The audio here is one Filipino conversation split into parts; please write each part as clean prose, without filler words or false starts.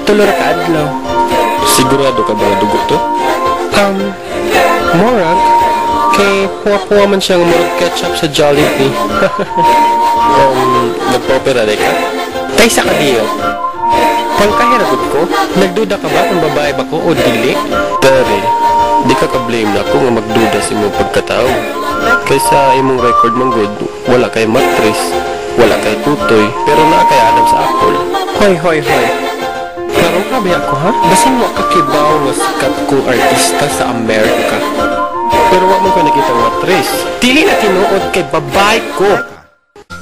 tulor ka adlaw. Sigurado ka ba nga dugo to? Morag. Kay puwa-puwa man siyang murag ketchup sa Jollibee. Nagpa-opera rin ka? Taysa ka diyo. Pangkahiragot ko, nagduda ka ba kung babae ba ko o dili? Pero, di ka ka-blame na ako nga magduda sa imong pagkatao. Kaysa imong record man good, wala kay mattress, wala kay tutoy, pero naa kay Adam sa apple. Hoy. Klaro ka ba ako ha? Basin mo kakibaw nga sikat kong artista sa Amerika. Pero wag mo ko nakita ng mattress. Dili na tinuod kay babae ko.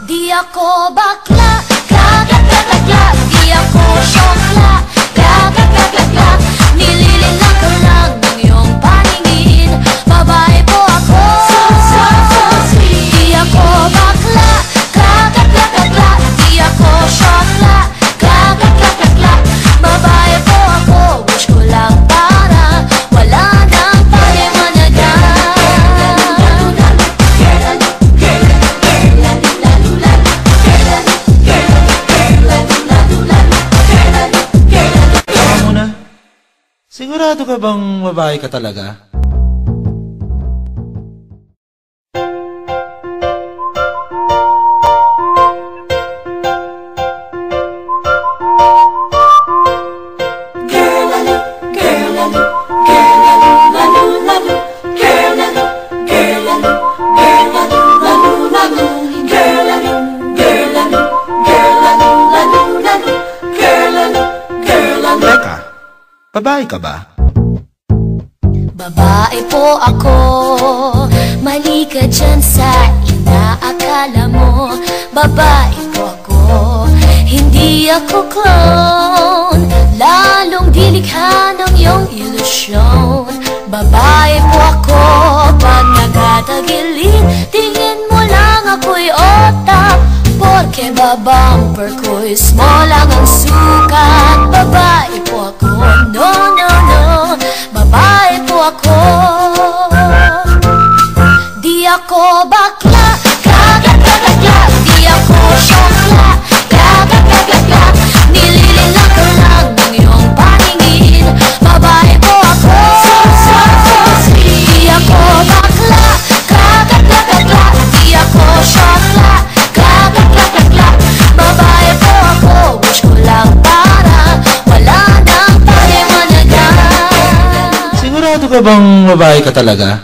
Di ako bakla, kagagagagla. Di ako syokla, kagagagagla. Nililinlang ko lang ng iyong paningin. Babae po ako, di ako bakla, kagagagagla. Di ako syokla, kagagagagla. Babae po ako, wish ko lang para wala nang paliwanagan. Sigurado ka bang babae ka talaga? Teka, babae ka ba? Babae po ako, mali ka dyan sa inaakala mo. Babae po ako, hindi ako clown, lalong dilikha ng iyong ilusyon. Babae po ako, pag nagatagilid, tingin mo lang ako'y otak. Porque babumper ko'y small lang ang sukat. Babae po ako, no. Babae po ako, di ako bakla, kagagagagla. Di ako syokla, kagagagagla. Nililinlang ko lang ng iyong paningin. Babae po ako, di ako bakla, kagagagagla. Di ako syokla, kagagagagla. Babae po ako, wish ko lang para wala nang paliwanagan. Sigurado ka bang babae ka talaga?